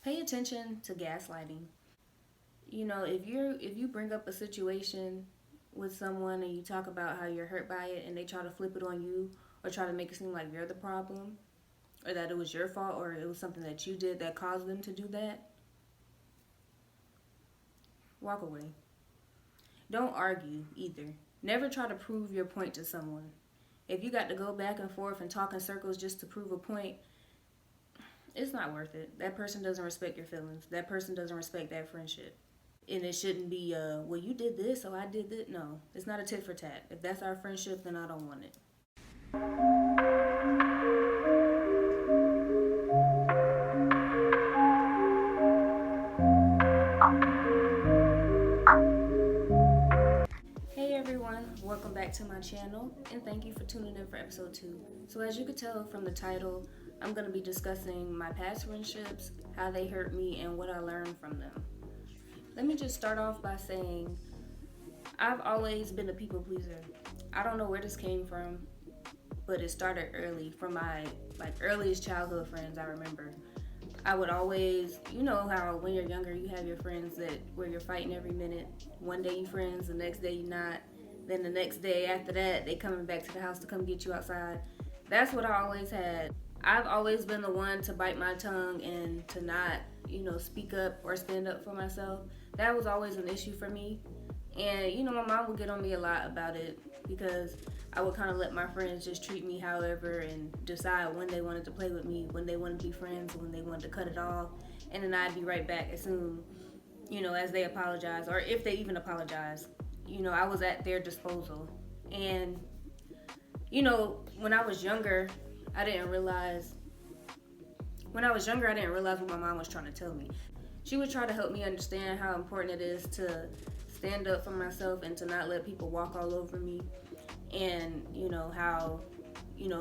Pay attention to gaslighting. If you bring up a situation with someone and you talk about how you're hurt by it and they try to flip it on you or try to make it seem like you're the problem or that it was your fault or it was something that you did that caused them to do that, walk away. Don't argue either. Never try to prove your point to someone. If you got to go back and forth and talk in circles just to prove a point, it's not worth it. That person doesn't respect your feelings. That person doesn't respect that friendship. And it shouldn't be, well, you did this, so I did that. No, it's not a tit for tat. If that's our friendship, then I don't want it. Hey everyone, welcome back to my channel, and thank you for tuning in for episode 2. So as you could tell from the title, I'm going to be discussing my past friendships, how they hurt me, and what I learned from them. Let me just start off by saying I've always been a people pleaser. I don't know where this came from, but it started early from my earliest childhood friends. I remember I would always, you know how when you're younger you have your friends that where you're fighting every minute. One day you friends, the next day you not. Then the next day after that they coming back to the house to come get you outside. That's what I always had. I've always been the one to bite my tongue and to not, speak up or stand up for myself. That was always an issue for me. And, my mom would get on me a lot about it because I would kind of let my friends just treat me however and decide when they wanted to play with me, when they wanted to be friends, when they wanted to cut it off. And then I'd be right back as soon, as they apologize or if they even apologize. I was at their disposal. And, when I was younger, I didn't realize what my mom was trying to tell me. She would try to help me understand how important it is to stand up for myself and to not let people walk all over me. And, how,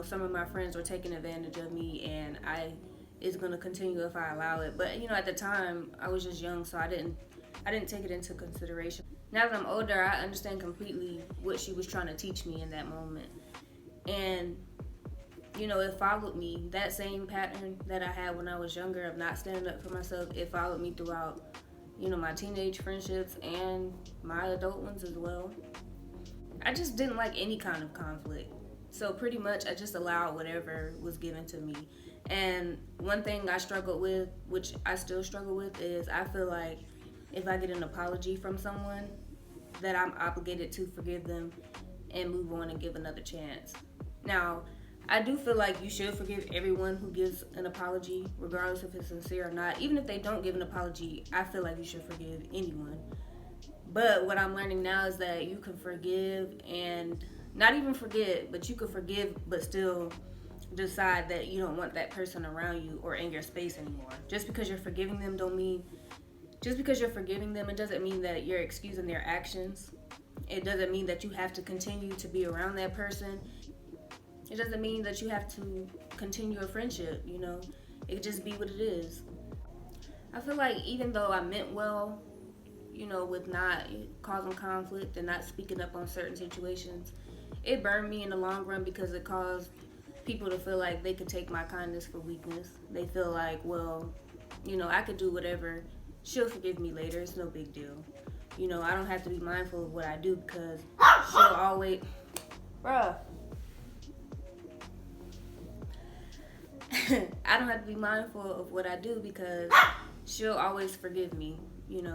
some of my friends were taking advantage of me and it's going to continue if I allow it. But, at the time I was just young, so I didn't take it into consideration. Now that I'm older, I understand completely what she was trying to teach me in that moment. And it followed me. That same pattern that I had when I was younger of not standing up for myself, it followed me throughout, my teenage friendships and my adult ones as well. I just didn't like any kind of conflict. So pretty much I just allowed whatever was given to me. And one thing I struggled with, which I still struggle with, is I feel like if I get an apology from someone, that I'm obligated to forgive them and move on and give another chance. Now, I do feel like you should forgive everyone who gives an apology, regardless if it's sincere or not. Even if they don't give an apology, I feel like you should forgive anyone. But what I'm learning now is that you can forgive and not even forget, but you can forgive but still decide that you don't want that person around you or in your space anymore. Just because you're forgiving them it doesn't mean that you're excusing their actions. It doesn't mean that you have to continue to be around that person. It doesn't mean that you have to continue a friendship, It could just be what it is. I feel like even though I meant well, with not causing conflict and not speaking up on certain situations, it burned me in the long run because it caused people to feel like they could take my kindness for weakness. They feel like, well, I could do whatever. She'll forgive me later. It's no big deal. I don't have to be mindful of what I do because she'll always... Bruh. I don't have to be mindful of what I do because she'll always forgive me.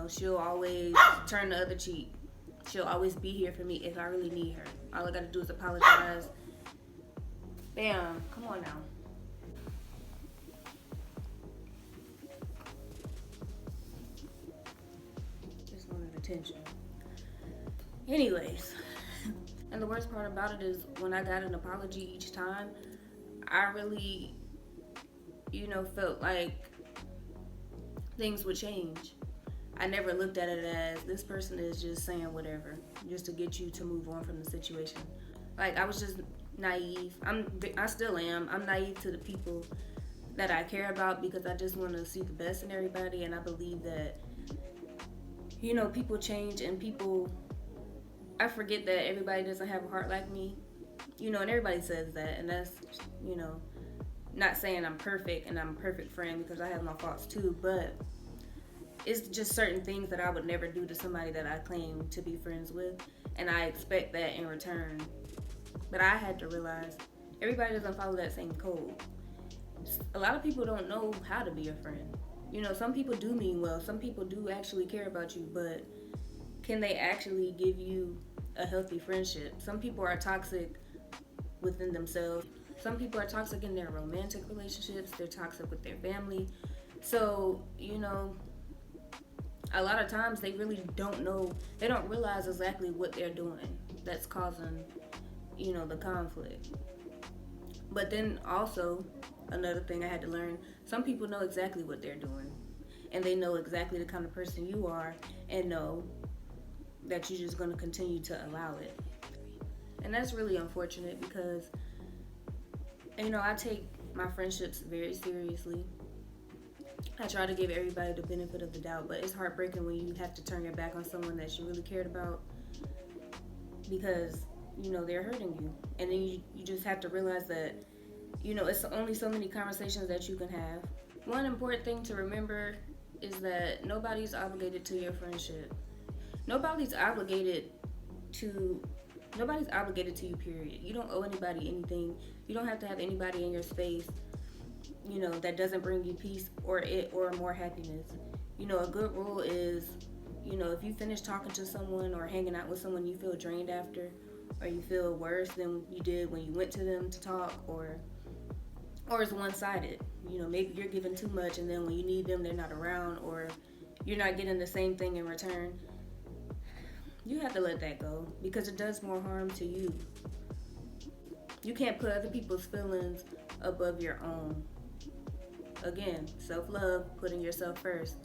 She'll always turn the other cheek. She'll always be here for me if I really need her. All I gotta do is apologize. Bam, come on now. Just wanted attention. Anyways, and the worst part about it is when I got an apology each time, I really felt like things would change. I never looked at it as this person is just saying whatever just to get you to move on from the situation. Like, I was just naive. I still am. I'm naive to the people that I care about because I just want to see the best in everybody, and I believe that people change and I forget that everybody doesn't have a heart like me. And everybody says that, and that's Not saying I'm perfect and I'm a perfect friend, because I have my faults too, but it's just certain things that I would never do to somebody that I claim to be friends with, and I expect that in return. But I had to realize everybody doesn't follow that same code. A lot of people don't know how to be a friend. Some people do mean well, some people do actually care about you, but can they actually give you a healthy friendship? Some people are toxic within themselves. Some people are toxic in their romantic relationships, they're toxic with their family. So, a lot of times they really don't know, they don't realize exactly what they're doing that's causing, the conflict. But then also, another thing I had to learn, some people know exactly what they're doing. And they know exactly the kind of person you are, and know that you're just going to continue to allow it. And that's really unfortunate because, I take my friendships very seriously. I try to give everybody the benefit of the doubt, but it's heartbreaking when you have to turn your back on someone that you really cared about because, they're hurting you. And then you just have to realize that, it's only so many conversations that you can have. One important thing to remember is that nobody's obligated to your friendship. Nobody's obligated to nobody's obligated to you, period. You don't owe anybody anything. You don't have to have anybody in your space, that doesn't bring you peace or more happiness. A good rule is, if you finish talking to someone or hanging out with someone, you feel drained after, or you feel worse than you did when you went to them to talk, or it's one-sided. Maybe you're giving too much, and then when you need them, they're not around, or you're not getting the same thing in return. You have to let that go because it does more harm to you. You can't put other people's feelings above your own. Again, self-love, putting yourself first,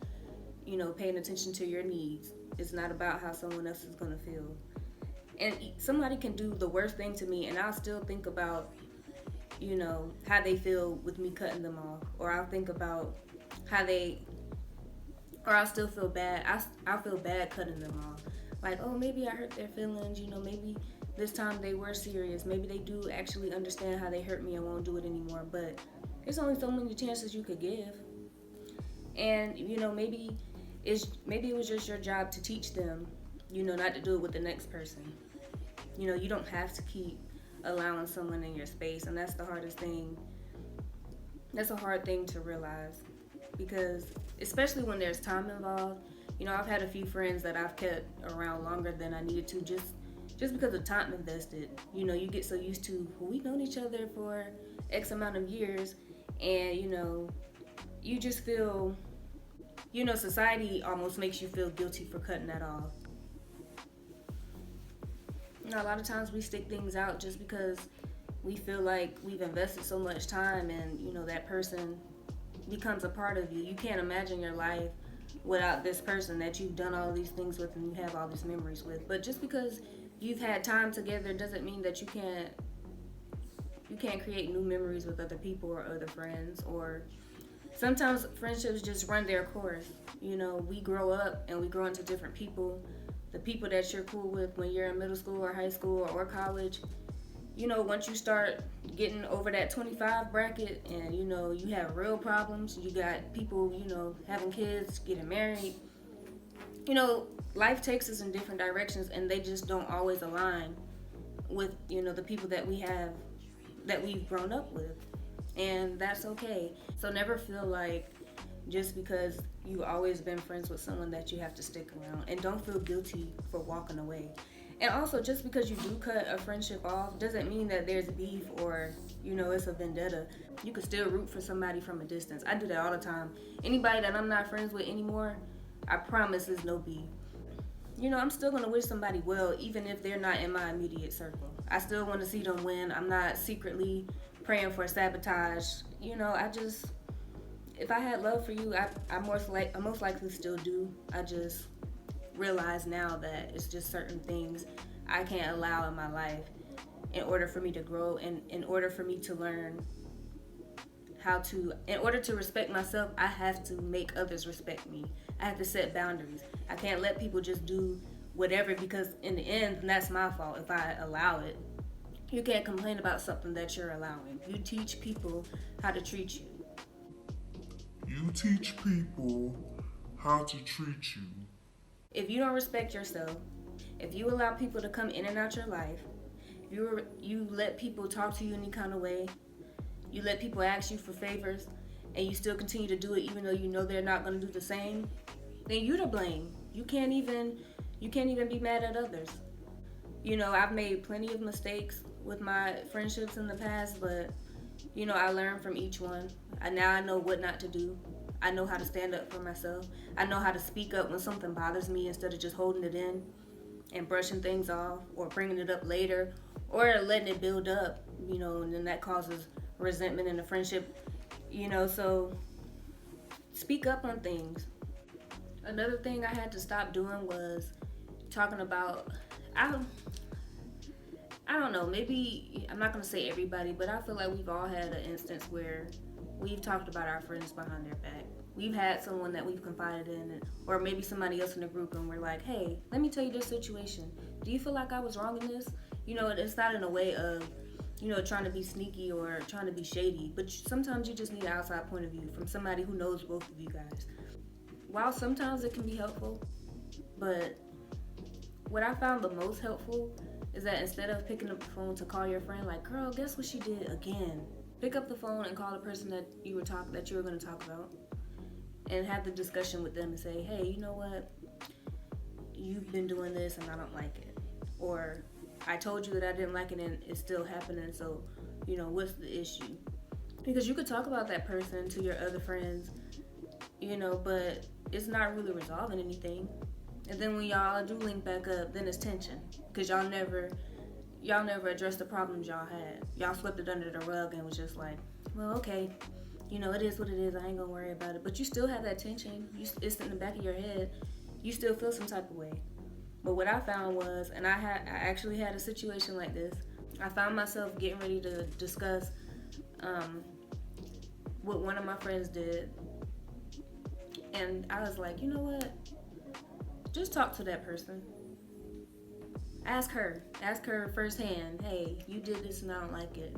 paying attention to your needs. It's not about how someone else is going to feel. And somebody can do the worst thing to me, and I'll still think about, how they feel with me cutting them off. Or I'll think about or I'll still feel bad. I'll feel bad cutting them off. Like, oh, maybe I hurt their feelings, maybe this time they were serious. Maybe they do actually understand how they hurt me and won't do it anymore. But there's only so many chances you could give. And, maybe it was just your job to teach them, not to do it with the next person. You don't have to keep allowing someone in your space, and that's the hardest thing. That's a hard thing to realize because, especially when there's time involved, I've had a few friends that I've kept around longer than I needed to just because of time invested. You get so used to, well, we've known each other for X amount of years, and, you just feel, society almost makes you feel guilty for cutting that off. A lot of times we stick things out just because we feel like we've invested so much time and, that person becomes a part of you. You can't imagine your life without this person that you've done all these things with and you have all these memories with. But just because you've had time together doesn't mean that you can't create new memories with other people or other friends. Or sometimes friendships just run their course. We grow up and we grow into different people. The people that you're cool with when you're in middle school or high school or college, once you start getting over that 25 bracket and, you have real problems, you got people, having kids, getting married, life takes us in different directions and they just don't always align with, the people that we've grown up with. And that's okay. So never feel like just because you've always been friends with someone that you have to stick around, and don't feel guilty for walking away. And also, just because you do cut a friendship off doesn't mean that there's beef or, it's a vendetta. You can still root for somebody from a distance. I do that all the time. Anybody that I'm not friends with anymore, I promise there's no beef. I'm still going to wish somebody well, even if they're not in my immediate circle. I still want to see them win. I'm not secretly praying for sabotage. If I had love for you, I most likely still do. I just realize now that it's just certain things I can't allow in my life in order for me to grow and in order for me to learn in order to respect myself, I have to make others respect me. I have to set boundaries. I can't let people just do whatever because in the end, that's my fault if I allow it. You can't complain about something that you're allowing. You teach people how to treat you. You teach people how to treat you. If you don't respect yourself, if you allow people to come in and out your life, if you let people talk to you any kind of way, you let people ask you for favors, and you still continue to do it even though you know they're not going to do the same, then you're to blame. You can't even be mad at others. I've made plenty of mistakes with my friendships in the past, but I learned from each one. Now I know what not to do. I know how to stand up for myself. I know how to speak up when something bothers me instead of just holding it in and brushing things off or bringing it up later or letting it build up, and then that causes resentment in the friendship, so speak up on things. Another thing I had to stop doing was talking about, I, I don't know, maybe, I'm not going to say everybody, but I feel like we've all had an instance where we've talked about our friends behind their back. We've had someone that we've confided in, or maybe somebody else in the group, and we're like, hey, let me tell you this situation. Do you feel like I was wrong in this? It's not in a way of, trying to be sneaky or trying to be shady, but sometimes you just need an outside point of view from somebody who knows both of you guys. While sometimes it can be helpful, but what I found the most helpful is that instead of picking up the phone to call your friend, like, girl, guess what she did again? Pick up the phone and call the person that you were going to talk about, and have the discussion with them and say, hey, you know what? You've been doing this and I don't like it. Or I told you that I didn't like it and it's still happening, so, what's the issue? Because you could talk about that person to your other friends, but it's not really resolving anything. And then when y'all do link back up, then it's tension. Because y'all never addressed the problems y'all had. Y'all swept it under the rug and was just like, well, okay, it is what it is. I ain't gonna worry about it. But you still have that tension. It's in the back of your head. You still feel some type of way. But what I found was, and I actually had a situation like this. I found myself getting ready to discuss what one of my friends did. And I was like, you know what? Just talk to that person. Ask her firsthand, hey, you did this and I don't like it.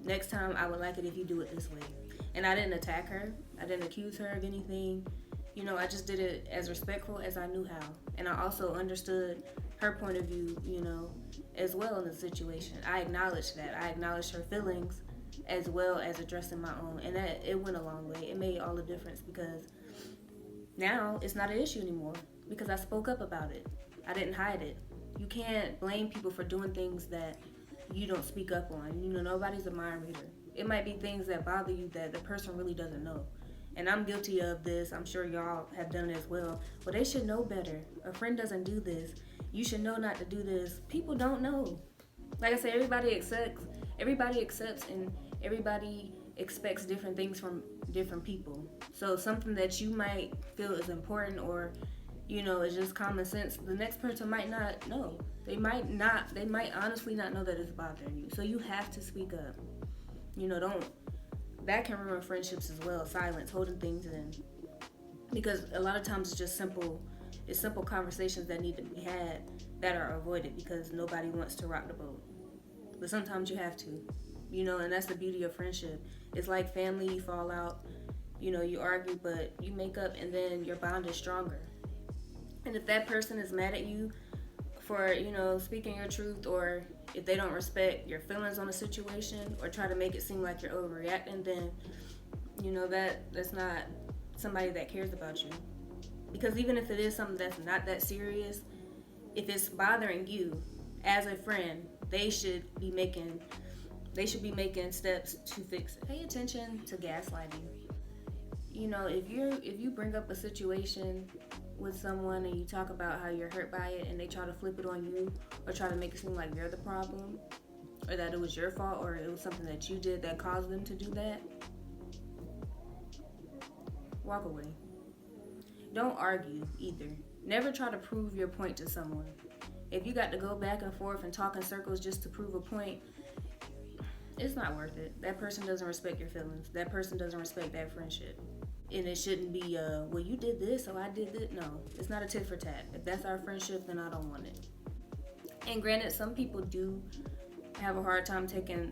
Next time I would like it if you do it this way. And I didn't attack her. I didn't accuse her of anything. I just did it as respectful as I knew how. And I also understood her point of view, as well in the situation. I acknowledged that. I acknowledged her feelings as well as addressing my own. And that it went a long way. It made all the difference because now it's not an issue anymore because I spoke up about it. I didn't hide it. You can't blame people for doing things that you don't speak up on. Nobody's a mind reader. It might be things that bother you that the person really doesn't know. And I'm guilty of this. I'm sure y'all have done it as well. Well, they should know better. A friend doesn't do this. You should know not to do this. People don't know. Like I said, everybody accepts, and everybody expects different things from different people. So something that you might feel is important or it's just common sense, the next person might not know. They might honestly not know that it's bothering you. So you have to speak up. That can ruin friendships as well. Silence, holding things in. Because a lot of times it's simple conversations that need to be had that are avoided because nobody wants to rock the boat. But sometimes you have to, and that's the beauty of friendship. It's like family, you fall out, you argue, but you make up and then your bond is stronger. And if that person is mad at you for, speaking your truth, or if they don't respect your feelings on a situation or try to make it seem like you're overreacting, then, that's not somebody that cares about you. Because even if it is something that's not that serious, if it's bothering you as a friend, they should be making steps to fix it. Pay attention to gaslighting. If you bring up a situation with someone and you talk about how you're hurt by it and they try to flip it on you or try to make it seem like you're the problem or that it was your fault or it was something that you did that caused them to do that, walk away. Don't argue either. Never try to prove your point to someone. If you got to go back and forth and talk in circles just to prove a point, it's not worth it. That person doesn't respect your feelings. That person doesn't respect that friendship. And it shouldn't be, well, you did this, so I did this. No, it's not a tit for tat. If that's our friendship, then I don't want it. And granted, some people do have a hard time taking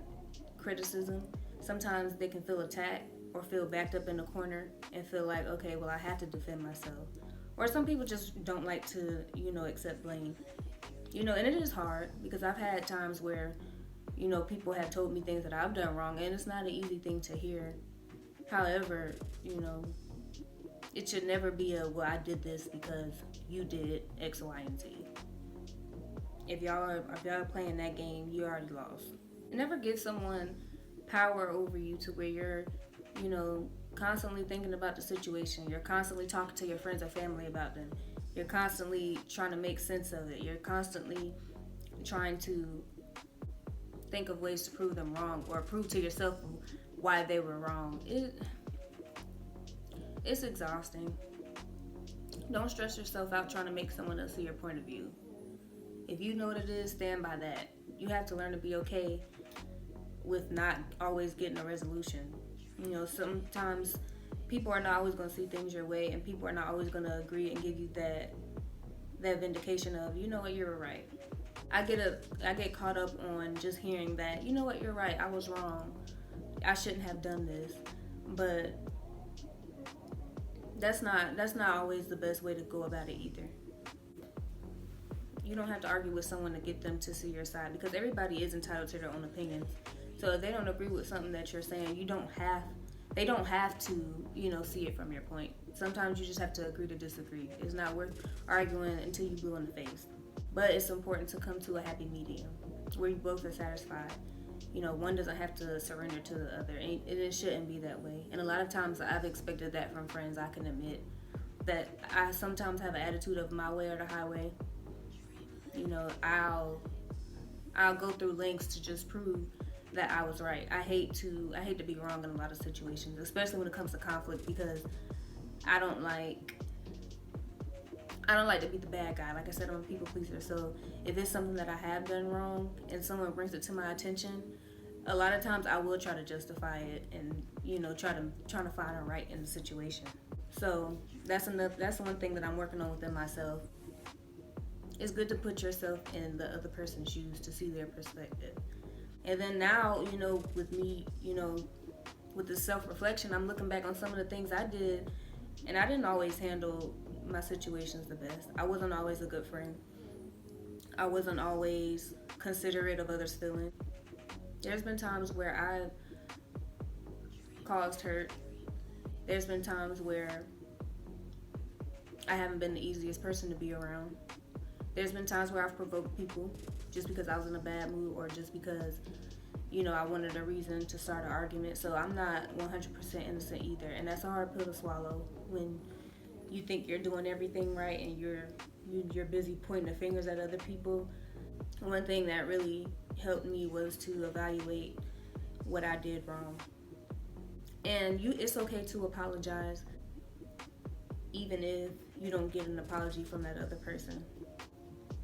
criticism. Sometimes they can feel attacked or feel backed up in the corner and feel like, okay, well, I have to defend myself. Or some people just don't like to, accept blame. And it is hard because I've had times where, people have told me things that I've done wrong, and it's not an easy thing to hear. However, it should never be well, I did this because you did X, Y, and Z. If y'all are playing that game, you already lost. Never give someone power over you to where you're, constantly thinking about the situation. You're constantly talking to your friends or family about them. You're constantly trying to make sense of it. You're constantly trying to think of ways to prove them wrong or prove to yourself why they were wrong. It's exhausting. Don't stress yourself out trying to make someone else see your point of view. If you know what it is, stand by that. You have to learn to be okay with not always getting a resolution. Sometimes people are not always going to see things your way, and people are not always going to agree and give you that vindication of, you know what, you're right. I get caught up on just hearing that, you know what, you're right, I was wrong. I shouldn't have done this. But that's not always the best way to go about it either. You don't have to argue with someone to get them to see your side, because everybody is entitled to their own opinions. So if they don't agree with something that you're saying, they don't have to, see it from your point. Sometimes you just have to agree to disagree. It's not worth arguing until you blue in the face. But it's important to come to a happy medium where you both are satisfied. One doesn't have to surrender to the other, and it shouldn't be that way. And a lot of times I've expected that from friends. I can admit that I sometimes have an attitude of my way or the highway. I'll go through lengths to just prove that I was right. I hate to be wrong in a lot of situations, especially when it comes to conflict, because I don't like to be the bad guy. Like I said, I'm a people pleaser. So if it's something that I have done wrong and someone brings it to my attention, a lot of times I will try to justify it and try to find a right in the situation. So that's one thing that I'm working on within myself. It's good to put yourself in the other person's shoes to see their perspective. And then now, with me, with the self-reflection, I'm looking back on some of the things I did, and I didn't always handle my situations the best. I wasn't always a good friend. I wasn't always considerate of others' feelings. There's been times where I've caused hurt. There's been times where I haven't been the easiest person to be around. There's been times where I've provoked people just because I was in a bad mood, or just because, I wanted a reason to start an argument. So I'm not 100% innocent either. And that's a hard pill to swallow when you think you're doing everything right and you're busy pointing the fingers at other people. One thing that really helped me was to evaluate what I did wrong. And it's okay to apologize, even if you don't get an apology from that other person.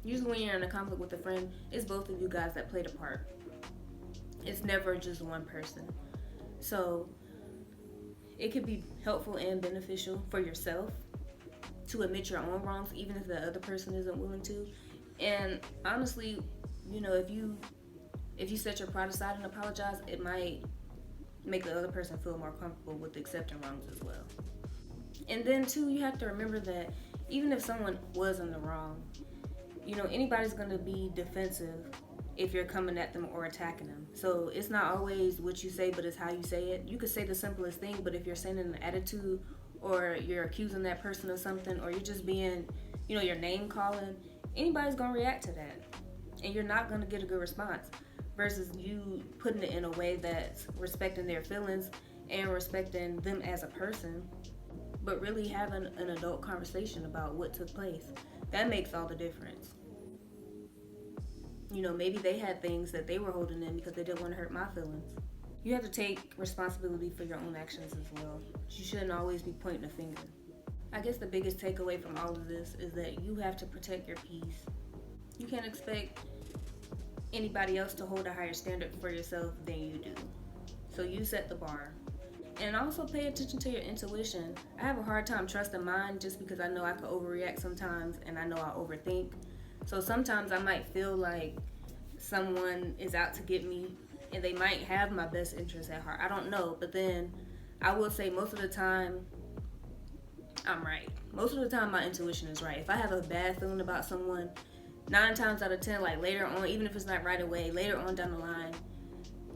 Usually when you're in a conflict with a friend, it's both of you guys that played a part. It's never just one person. So it could be helpful and beneficial for yourself to admit your own wrongs, even if the other person isn't willing to. And honestly, if you set your pride aside and apologize, it might make the other person feel more comfortable with accepting wrongs as well. And then too, you have to remember that even if someone was in the wrong, anybody's going to be defensive if you're coming at them or attacking them. So it's not always what you say, but it's how you say it. You could say the simplest thing, but if you're saying an attitude, or you're accusing that person of something, or you're just being, your name calling, anybody's going to react to that. And you're not going to get a good response, versus you putting it in a way that's respecting their feelings and respecting them as a person, but really having an adult conversation about what took place. That makes all the difference. Maybe they had things that they were holding in because they didn't want to hurt my feelings. You have to take responsibility for your own actions as well. You shouldn't always be pointing a finger. I guess the biggest takeaway from all of this is that you have to protect your peace. You can't expect anybody else to hold a higher standard for yourself than you do. So you set the bar. And also pay attention to your intuition. I have a hard time trusting mine just because I know I could overreact sometimes, and I know I overthink. So sometimes I might feel like someone is out to get me, and they might have my best interest at heart. I don't know, but then I will say most of the time I'm right. Most of the time my intuition is right. If I have a bad feeling about someone, 9 times out of 10, like later on, even if it's not right away, later on down the line,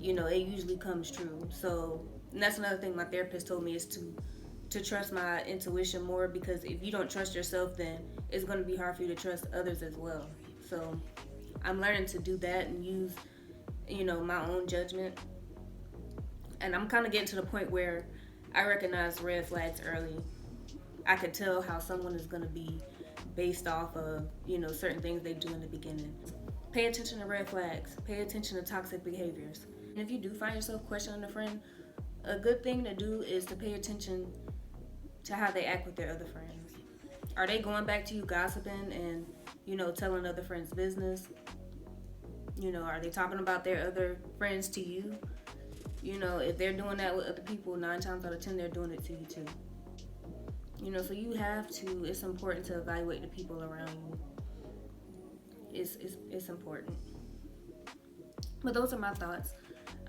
it usually comes true. So, and that's another thing my therapist told me is to trust my intuition more, because if you don't trust yourself, then it's going to be hard for you to trust others as well. So I'm learning to do that and use, my own judgment. And I'm kind of getting to the point where I recognize red flags early. I could tell how someone is going to be based off of, certain things they do in the beginning. Pay attention to red flags. Pay attention to toxic behaviors. And if you do find yourself questioning a friend, a good thing to do is to pay attention to how they act with their other friends. Are they going back to you gossiping and, telling other friends' business? Are they talking about their other friends to you? If they're doing that with other people, 9 times out of 10, they're doing it to you too. So you have to, it's important to evaluate the people around you. It's important. But those are my thoughts.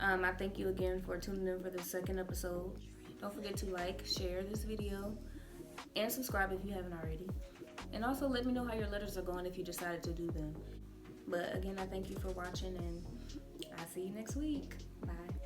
I thank you again for tuning in for the second episode. Don't forget to like, share this video, and subscribe if you haven't already. And also let me know how your letters are going if you decided to do them. But again, I thank you for watching, and I'll see you next week. Bye.